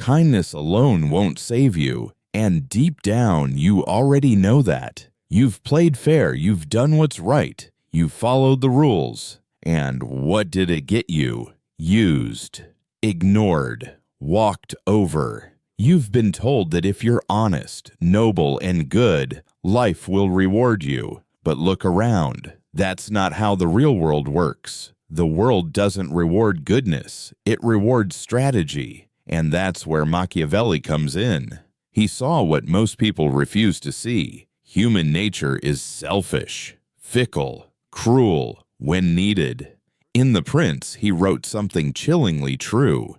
Kindness alone won't save you, and deep down you already know that. You've played fair, you've done what's right, you've followed the rules. And what did it get you? Used, ignored, walked over. You've been told that if you're honest, noble, and good, life will reward you. But look around. That's not how the real world works. The world doesn't reward goodness. It rewards strategy. And that's where Machiavelli comes in. He saw what most people refuse to see. Human nature is selfish, fickle, cruel when needed. In The Prince, he wrote something chillingly true.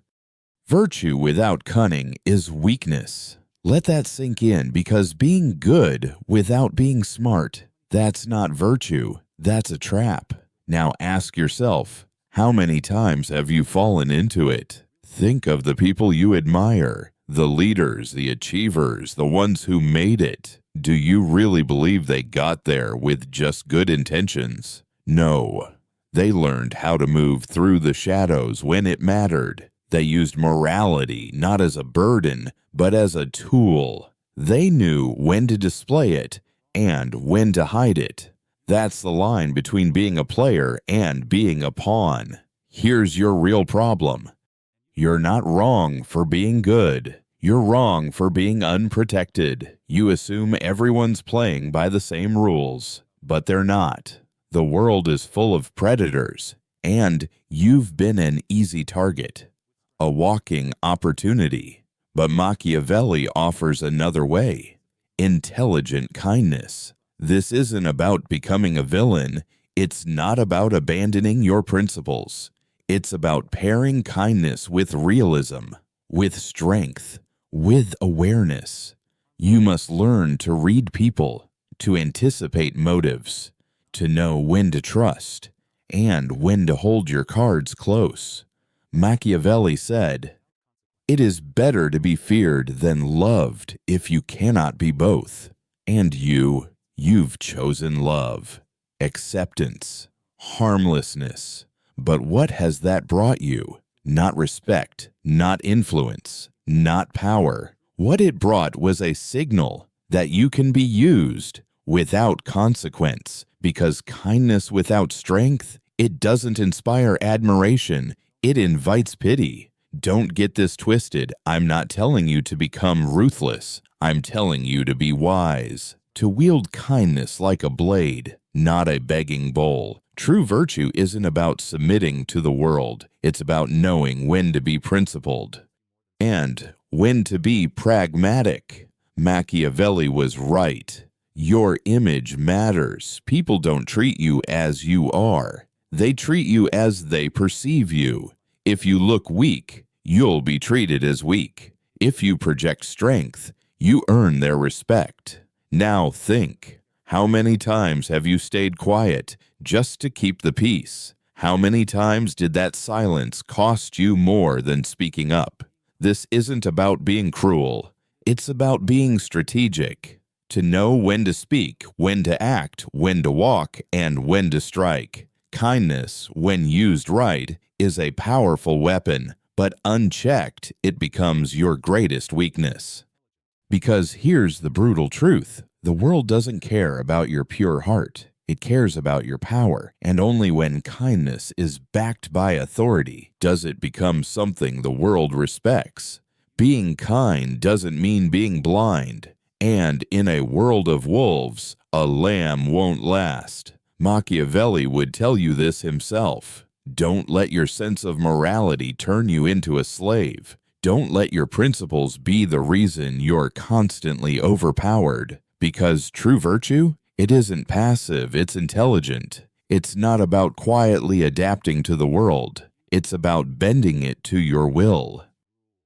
Virtue without cunning is weakness. Let that sink in, because being good without being smart, that's not virtue, that's a trap. Now ask yourself, how many times have you fallen into it? Think of the people you admire, the leaders, the achievers, the ones who made it. Do you really believe they got there with just good intentions? No. They learned how to move through the shadows when it mattered. They used morality not as a burden, but as a tool. They knew when to display it and when to hide it. That's the line between being a player and being a pawn. Here's your real problem. You're not wrong for being good. You're wrong for being unprotected. You assume everyone's playing by the same rules, but they're not. The world is full of predators, and you've been an easy target, a walking opportunity. But Machiavelli offers another way: intelligent kindness. This isn't about becoming a villain. It's not about abandoning your principles. It's about pairing kindness with realism, with strength, with awareness. You must learn to read people, to anticipate motives, to know when to trust, and when to hold your cards close. Machiavelli said, "It is better to be feared than loved if you cannot be both." And you've chosen love, acceptance, harmlessness. But what has that brought you? Not respect, not influence, not power. What it brought was a signal that you can be used without consequence, because kindness without strength, it doesn't inspire admiration, it invites pity. Don't get this twisted. I'm not telling you to become ruthless. I'm telling you to be wise, to wield kindness like a blade, not a begging bowl. True virtue isn't about submitting to the world. It's about knowing when to be principled and when to be pragmatic. Machiavelli was right. Your image matters. People don't treat you as you are. They treat you as they perceive you. If you look weak, you'll be treated as weak. If you project strength, you earn their respect. Now think, how many times have you stayed quiet just to keep the peace? How many times did that silence cost you more than speaking up? This isn't about being cruel. It's about being strategic. To know when to speak, when to act, when to walk, and when to strike. Kindness, when used right, is a powerful weapon, but unchecked, it becomes your greatest weakness. Because here's the brutal truth. The world doesn't care about your pure heart. It cares about your power, and only when kindness is backed by authority does it become something the world respects. Being kind doesn't mean being blind, and in a world of wolves, a lamb won't last. Machiavelli would tell you this himself. Don't let your sense of morality turn you into a slave. Don't let your principles be the reason you're constantly overpowered, because true virtue, it isn't passive, it's intelligent. It's not about quietly adapting to the world. It's about bending it to your will.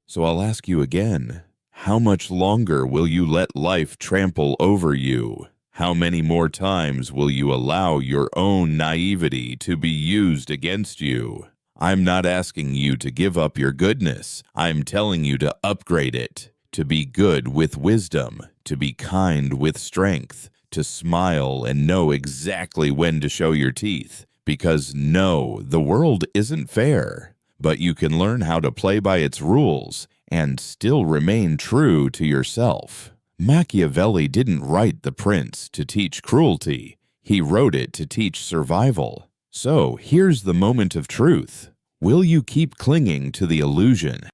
So I'll ask you again, how much longer will you let life trample over you? How many more times will you allow your own naivety to be used against you? I'm not asking you to give up your goodness. I'm telling you to upgrade it, to be good with wisdom, to be kind with strength, to smile and know exactly when to show your teeth. Because no, the world isn't fair, but you can learn how to play by its rules, and still remain true to yourself. Machiavelli didn't write The Prince to teach cruelty. He wrote it to teach survival. So here's the moment of truth. Will you keep clinging to the illusion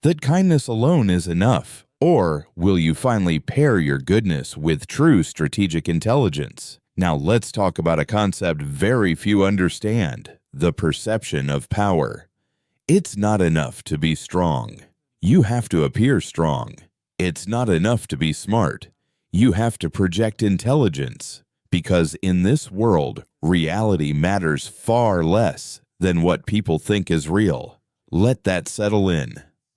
that kindness alone is enough? Or will you finally pair your goodness with true strategic intelligence? Now let's talk about a concept very few understand: the perception of power. It's not enough to be strong. You have to appear strong. It's not enough to be smart. You have to project intelligence. Because in this world, reality matters far less than what people think is real. Let that settle in.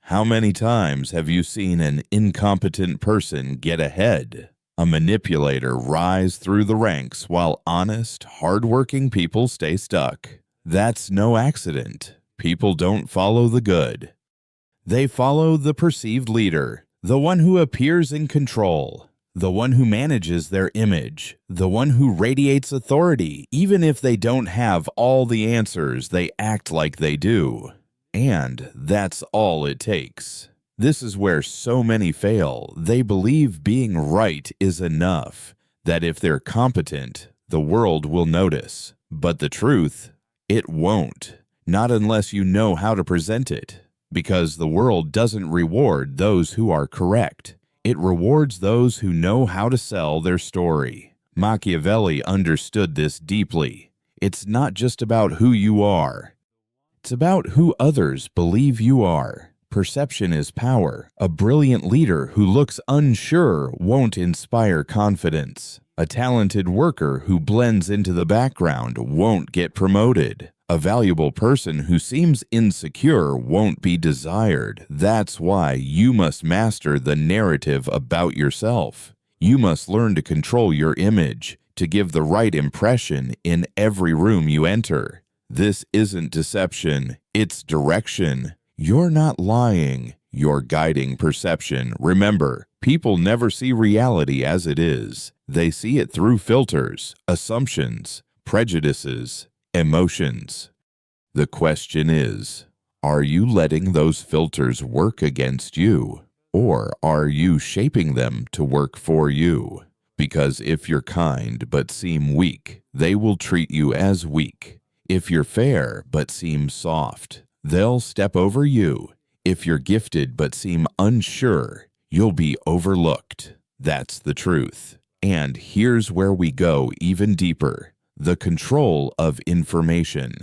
How many times have you seen an incompetent person get ahead? A manipulator rise through the ranks while honest, hardworking people stay stuck. That's no accident. People don't follow the good. They follow the perceived leader, the one who appears in control, the one who manages their image, the one who radiates authority. Even if they don't have all the answers, they act like they do. And that's all it takes. This is where so many fail. They believe being right is enough, that if they're competent, the world will notice. But the truth, it won't. Not unless you know how to present it. Because the world doesn't reward those who are correct. It rewards those who know how to sell their story. Machiavelli understood this deeply. It's not just about who you are. It's about who others believe you are. Perception is power. A brilliant leader who looks unsure won't inspire confidence. A talented worker who blends into the background won't get promoted. A valuable person who seems insecure won't be desired. That's why you must master the narrative about yourself. You must learn to control your image, to give the right impression in every room you enter. This isn't deception, it's direction. You're not lying, you're guiding perception. Remember, people never see reality as it is. They see it through filters, assumptions, prejudices, emotions. The question is, are you letting those filters work against you, or are you shaping them to work for you? Because if you're kind but seem weak, they will treat you as weak. If you're fair but seem soft, they'll step over you. If you're gifted but seem unsure, you'll be overlooked. That's the truth. And here's where we go even deeper: the control of information.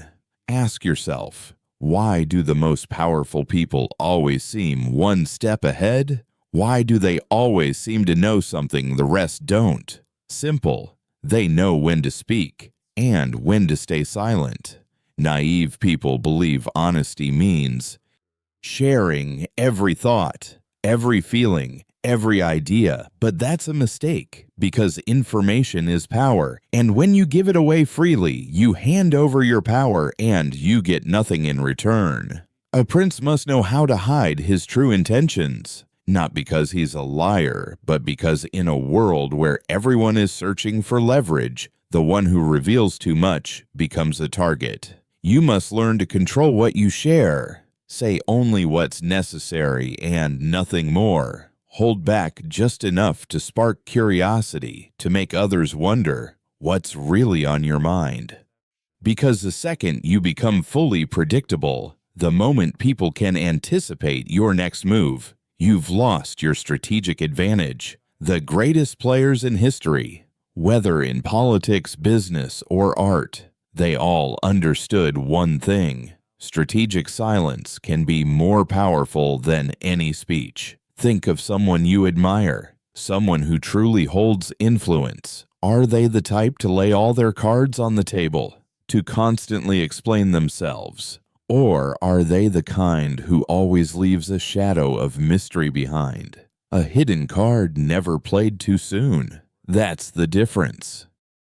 Ask yourself, why do the most powerful people always seem one step ahead? Why do they always seem to know something the rest don't? Simple. They know when to speak and when to stay silent. Naive people believe honesty means sharing every thought, every feeling, every idea, but that's a mistake, because information is power, and when you give it away freely, you hand over your power and you get nothing in return. A prince must know how to hide his true intentions, not because he's a liar, but because in a world where everyone is searching for leverage, the one who reveals too much becomes a target. You must learn to control what you share. Say only what's necessary and nothing more. Hold back just enough to spark curiosity, to make others wonder what's really on your mind. Because the second you become fully predictable, the moment people can anticipate your next move, you've lost your strategic advantage. The greatest players in history, whether in politics, business, or art, they all understood one thing: strategic silence can be more powerful than any speech. Think of someone you admire, someone who truly holds influence. Are they the type to lay all their cards on the table, to constantly explain themselves? Or are they the kind who always leaves a shadow of mystery behind? A hidden card never played too soon. That's the difference.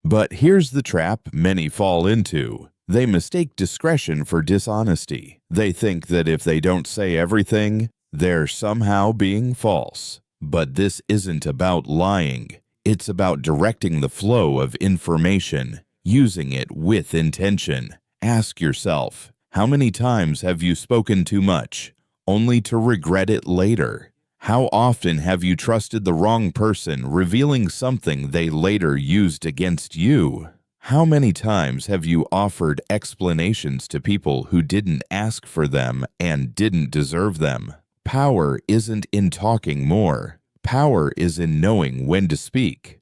But here's the trap many fall into. They mistake discretion for dishonesty. They think that if they don't say everything, they're somehow being false. But this isn't about lying. It's about directing the flow of information, using it with intention. Ask yourself, how many times have you spoken too much? only to regret it later? How often have you trusted the wrong person, revealing something they later used against you? How many times have you offered explanations to people who didn't ask for them and didn't deserve them? Power isn't in talking more. Power is in knowing when to speak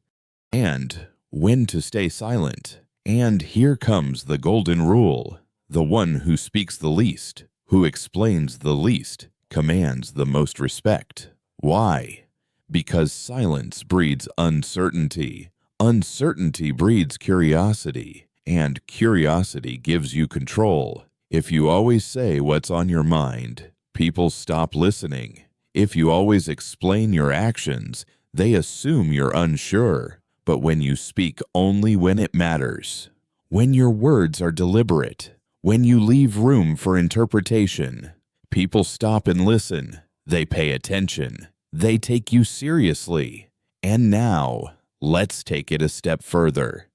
and when to stay silent. And here comes the golden rule. The one who speaks the least, who explains the least, commands the most respect. Why? Because silence breeds uncertainty. Uncertainty breeds curiosity, and curiosity gives you control. If you always say what's on your mind, people stop listening. If you always explain your actions, they assume you're unsure. But when you speak only when it matters, when your words are deliberate, when you leave room for interpretation, people stop and listen. They pay attention. They take you seriously. And now, let's take it a step further.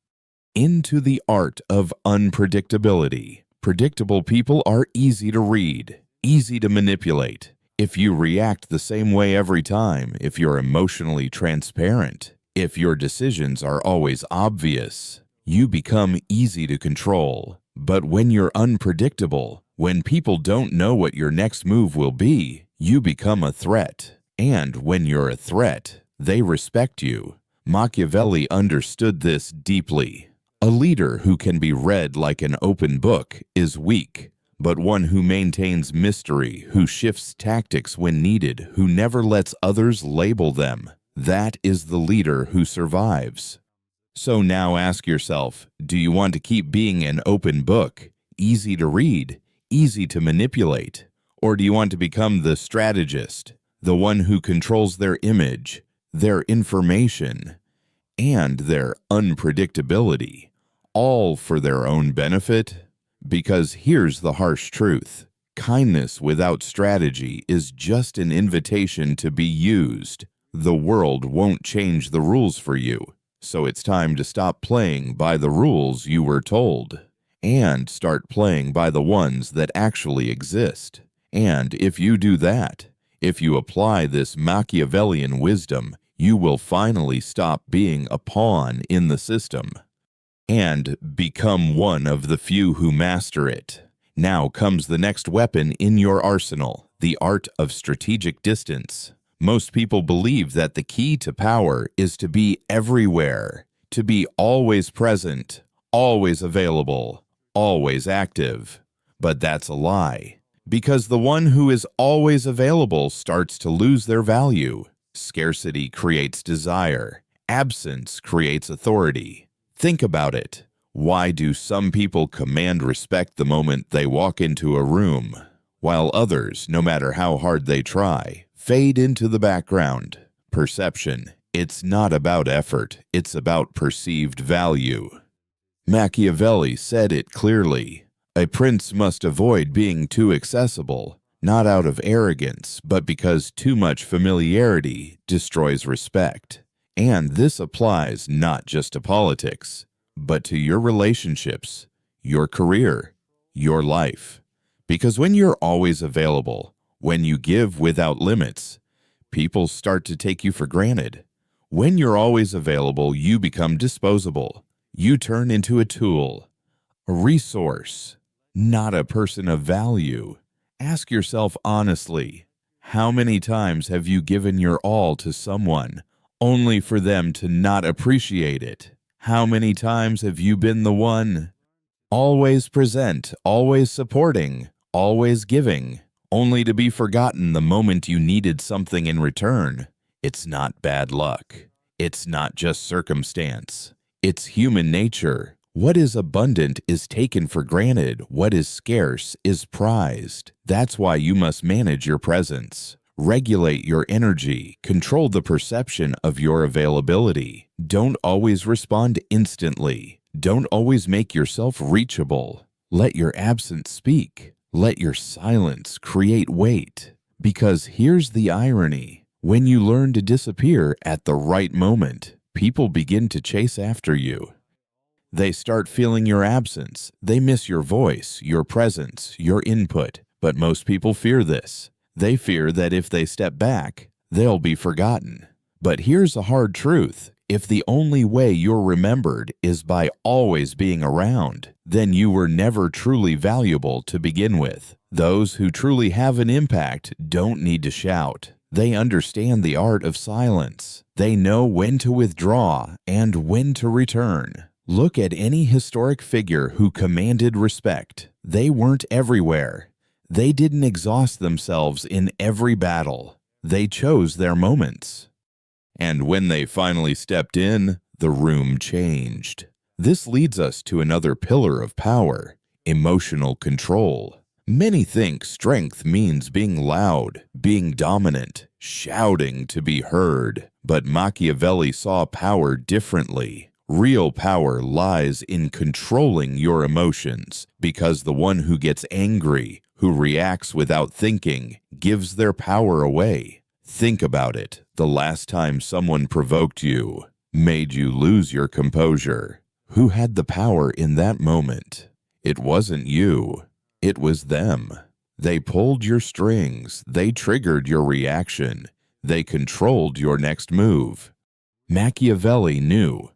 Into the art of unpredictability. Predictable people are easy to read, easy to manipulate. If you react the same way every time, if you're emotionally transparent, if your decisions are always obvious, you become easy to control. But when you're unpredictable, when people don't know what your next move will be, you become a threat. And when you're a threat, they respect you. Machiavelli understood this deeply. A leader who can be read like an open book is weak, but one who maintains mystery, who shifts tactics when needed, who never lets others label them, that is the leader who survives. So now ask yourself, do you want to keep being an open book, easy to read, easy to manipulate? Or do you want to become the strategist, the one who controls their image, their information, and their unpredictability, all for their own benefit? Because here's the harsh truth. Kindness without strategy is just an invitation to be used. The world won't change the rules for you, so it's time to stop playing by the rules you were told and start playing by the ones that actually exist. And if you do that, if you apply this Machiavellian wisdom, you will finally stop being a pawn in the system and become one of the few who master it. Now comes the next weapon in your arsenal, the art of strategic distance. Most people believe that the key to power is to be everywhere, to be always present, always available, always active. But that's a lie, because the one who is always available starts to lose their value. Scarcity creates desire. Absence creates authority. Think about it. Why do some people command respect the moment they walk into a room, while others, no matter how hard they try, fade into the background? Perception. It's not about effort. It's about perceived value. Machiavelli said it clearly. A prince must avoid being too accessible, not out of arrogance, but because too much familiarity destroys respect. And this applies not just to politics, but to your relationships, your career, your life. Because when you're always available, when you give without limits, people start to take you for granted. When you're always available, you become disposable. You turn into a tool, a resource, not a person of value. Ask yourself honestly, how many times have you given your all to someone only for them to not appreciate it? How many times have you been the one always present, always supporting, always giving, only to be forgotten the moment you needed something in return? It's not bad luck. It's not just circumstance. It's human nature. What is abundant is taken for granted. What is scarce is prized. That's why you must manage your presence. Regulate your energy. Control the perception of your availability. Don't always respond instantly. Don't always make yourself reachable. Let your absence speak. Let your silence create weight. Because here's the irony. When you learn to disappear at the right moment, people begin to chase after you. They start feeling your absence. They miss your voice, your presence, your input. But most people fear this. They fear that if they step back, they'll be forgotten. But here's a hard truth. If the only way you're remembered is by always being around, then you were never truly valuable to begin with. Those who truly have an impact don't need to shout. They understand the art of silence. They know when to withdraw and when to return. Look at any historic figure who commanded respect. They weren't everywhere. They didn't exhaust themselves in every battle. They chose their moments. And when they finally stepped in, the room changed. This leads us to another pillar of power: emotional control. Many think strength means being loud, being dominant, shouting to be heard. But Machiavelli saw power differently. Real power lies in controlling your emotions, because the one who gets angry, who reacts without thinking, gives their power away. Think about it. The last time someone provoked you, made you lose your composure, who had the power in that moment? It wasn't you. It was them. They pulled your strings. They triggered your reaction. They controlled your next move. Machiavelli knew.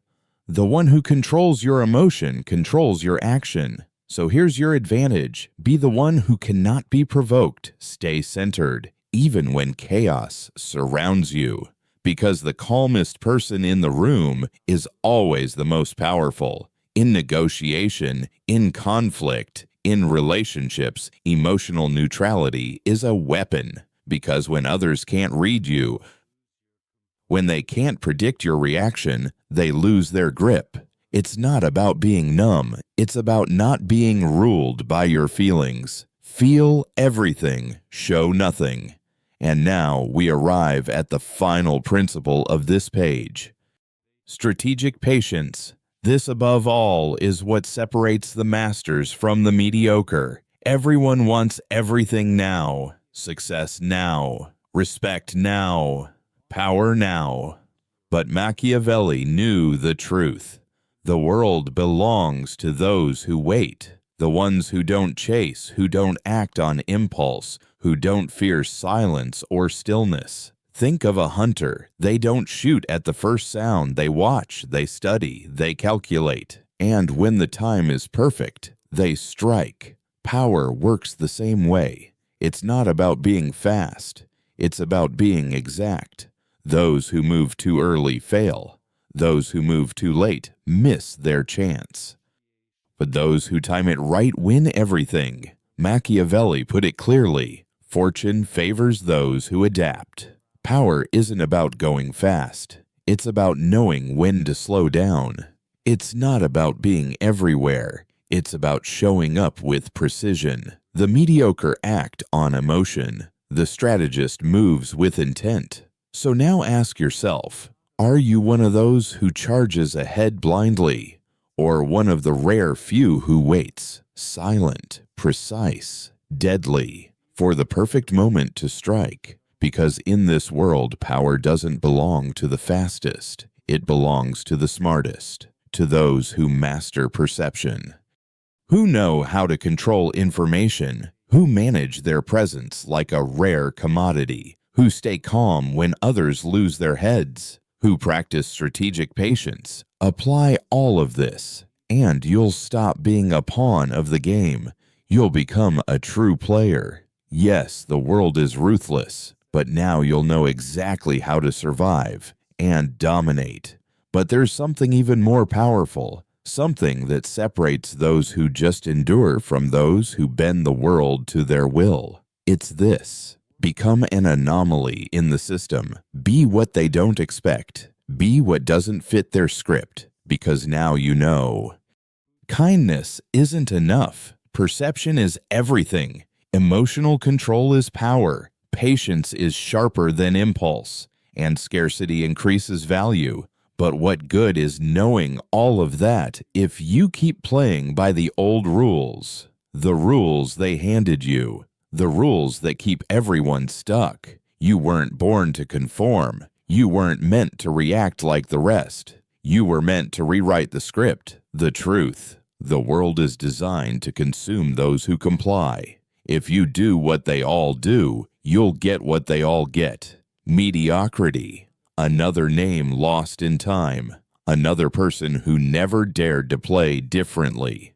The one who controls your emotion controls your action. So here's your advantage. Be the one who cannot be provoked. Stay centered, even when chaos surrounds you. Because the calmest person in the room is always the most powerful. In negotiation, in conflict, in relationships, emotional neutrality is a weapon. Because when others can't read you, when they can't predict your reaction, they lose their grip. It's not about being numb. It's about not being ruled by your feelings. Feel everything, show nothing. And now we arrive at the final principle of this page: strategic patience. This, above all, is what separates the masters from the mediocre. Everyone wants everything now, success now, respect now, power now. But Machiavelli knew the truth. The world belongs to those who wait, the ones who don't chase, who don't act on impulse, who don't fear silence or stillness. Think of a hunter. They don't shoot at the first sound. They watch, they study, they calculate. And when the time is perfect, they strike. Power works the same way. It's not about being fast. It's about being exact. Those who move too early fail. Those who move too late miss their chance. But those who time it right win everything. Machiavelli put it clearly: fortune favors those who adapt. Power isn't about going fast. It's about knowing when to slow down. It's not about being everywhere. It's about showing up with precision. The mediocre act on emotion. The strategist moves with intent. So now ask yourself, are you one of those who charges ahead blindly, or one of the rare few who waits, silent, precise, deadly, for the perfect moment to strike? Because in this world, power doesn't belong to the fastest. It belongs to the smartest, to those who master perception, who know how to control information, who manage their presence like a rare commodity, who stay calm when others lose their heads, who practice strategic patience. Apply all of this, and you'll stop being a pawn of the game. You'll become a true player. Yes, the world is ruthless, but now you'll know exactly how to survive and dominate. But there's something even more powerful, something that separates those who just endure from those who bend the world to their will. It's this: become an anomaly in the system. Be what they don't expect. Be what doesn't fit their script, because now you know. Kindness isn't enough. Perception is everything. Emotional control is power. Patience is sharper than impulse, and scarcity increases value. But what good is knowing all of that if you keep playing by the old rules? The rules they handed you. The rules that keep everyone stuck. You weren't born to conform. You weren't meant to react like the rest. You were meant to rewrite the script, the truth. The world is designed to consume those who comply. If you do what they all do, you'll get what they all get. Mediocrity, another name lost in time, another person who never dared to play differently.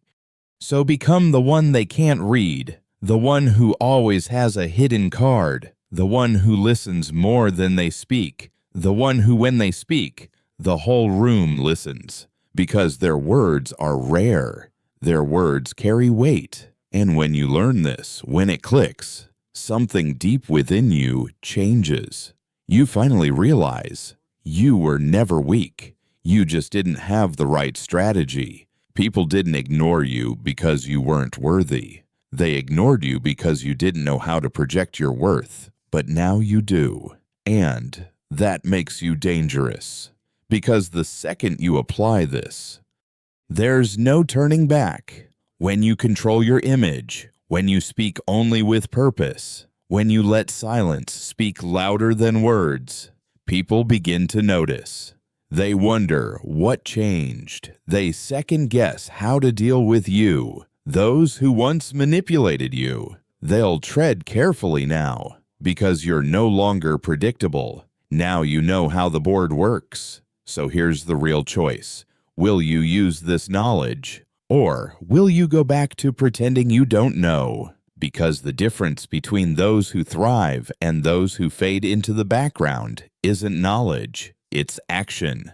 So become the one they can't read, the one who always has a hidden card, the one who listens more than they speak, the one who, when they speak, the whole room listens, because their words are rare. Their words carry weight. And when you learn this, when it clicks, something deep within you changes. You finally realize you were never weak. You just didn't have the right strategy. People didn't ignore you because you weren't worthy. They ignored you because you didn't know how to project your worth. But now you do. And that makes you dangerous. Because the second you apply this, there's no turning back. When you control your image, when you speak only with purpose, when you let silence speak louder than words, people begin to notice. They wonder what changed. They second-guess how to deal with you, those who once manipulated you. They'll tread carefully now, because you're no longer predictable. Now you know how the board works. So here's the real choice. Will you use this knowledge, or will you go back to pretending you don't know? Because the difference between those who thrive and those who fade into the background isn't knowledge, it's action.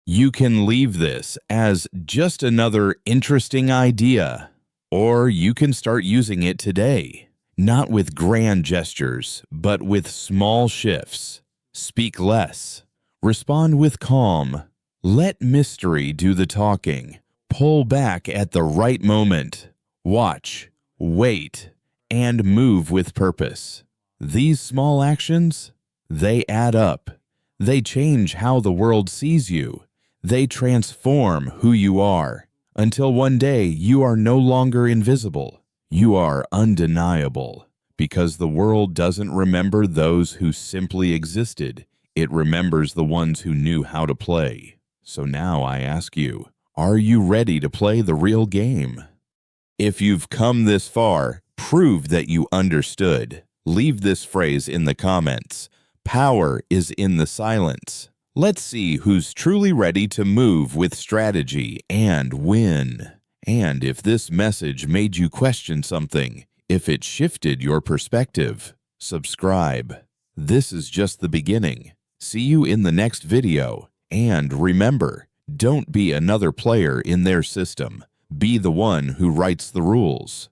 You can leave this as just another interesting idea, or you can start using it today, not with grand gestures, but with small shifts. Speak less. Respond with calm. Let mystery do the talking. Pull back at the right moment. Watch, wait, and move with purpose. These small actions, they add up. They change how the world sees you. They transform who you are, until one day you are no longer invisible. You are undeniable, because the world doesn't remember those who simply existed. It remembers the ones who knew how to play. So now I ask you, are you ready to play the real game? If you've come this far, prove that you understood. Leave this phrase in the comments. Power is in the silence. Let's see who's truly ready to move with strategy and win. And if this message made you question something, if it shifted your perspective, subscribe. This is just the beginning. See you in the next video. And remember, don't be another player in their system. Be the one who writes the rules.